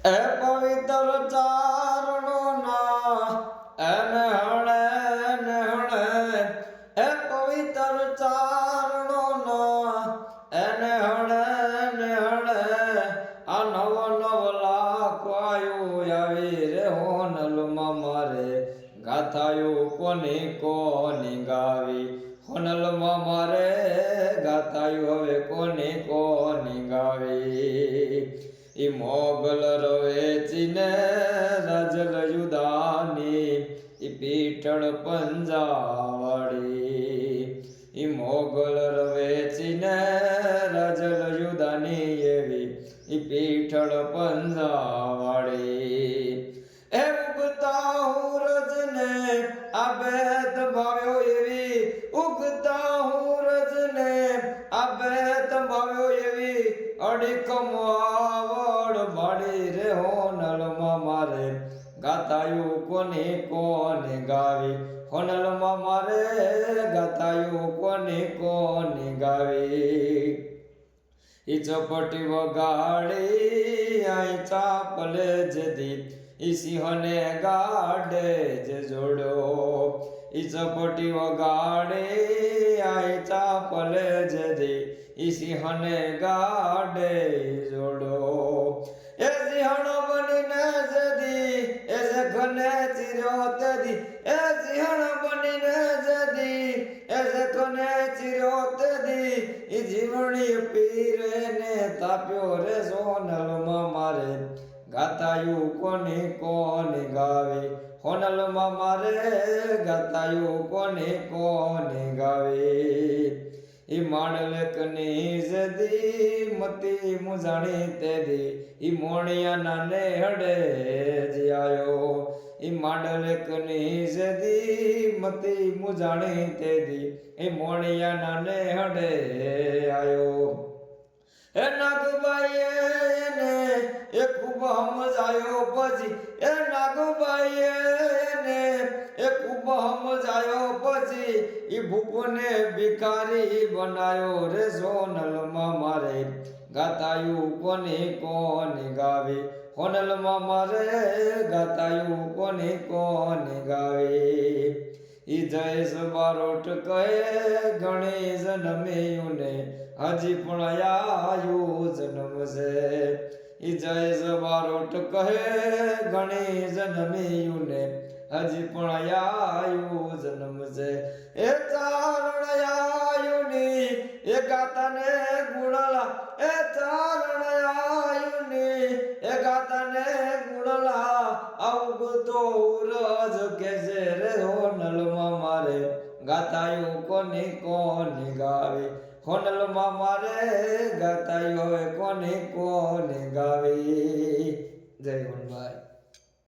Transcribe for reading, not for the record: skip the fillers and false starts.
એ પવિત્ર ચારણોના એને હળે એ પવિત્ર ચારણોના એને હળે આ નવ નવ લાખ વાયુ આવી રે હોનલમાં મારે ગાથાયું કોની ગાવી હોનલમાં મારે ગાથાયું હવે કોની ગાવી ઈ મોગલ રવેચીને રાજલ યુદાની ઈ પીઠળ પંજાવાળી ઈ મોગલ રવેચીને રાજલ યુદાની એવી ઈ પીઠળ પંજાવાળી એ ઉગતા હુરજને આ બેત ભાવ્યો એવી ઉગતા હુરજને આ બેત ભાવ્યો એવી અડીકમ આવડ માડી રે હોનલમાં મારે ગાતાયું કોની ગાવી હોનલમાં મારે ગાતાયું કોની ગાવી ઈ ચપટી વગાડી આઈ ચાપલે જદી ઈ સિંહને ગાડે જે જોડો ઈ ચપટી વગાડે આઈ ચાપલે જદી ઈ સિંહને ગાડે જોડો એ સિંહણ બનીને જદી એ શેખને ચીર્યો તેદી એ સિંહણ બનીને જદી એ શેખને ચીર્યો તેદી ઈ જીવણી પીરે ને તાપ્યો રે સોનલમાં મારે ગાતાયું કોની ગાવે હોનલમાં મારે ગાતાયું કોની ગાવે ઈ માંડલેકની જદી મતી મુજાણી તેદી ઈ મોણિયાના નેહડે જ આયો ઈ માંડલેકની જદી મતી મુજાણી તેદી ઈ મોણિયાના નેહડે આયો એ નાગબાઈએ એને એ ખૂબ સમજાયો પછી એ નાગબાઈએ એને એ ખૂબ સમજાયો પછી ઈ ભૂપને ભિખારી બનાયો રે સોનલમાં મારે ગાતાયું કોની ગાવે હોનલમાં મારે ગાતાયું કોની ગાવે ઈ જયેશ બારોટ કહે ગણે જન્મેયુને હજી પણ આયુ જન્મ છે ઈ જયેશ બારોટ કહે ગણે જન્મેયુને હજી પણ આયુ જન્મ છે એ ચારણ આયુની એ ગાતાને ગુણલા એ ચારણ આયુની એ ગાતાને ગુણલા આવું તો ઉરજ કે છે રે હોનલમાં મારે ગાતાયું કોની ગાવે હોનલમાં મારે ગાતાયું હવે કોની ગાવે જય હોનભાઈ।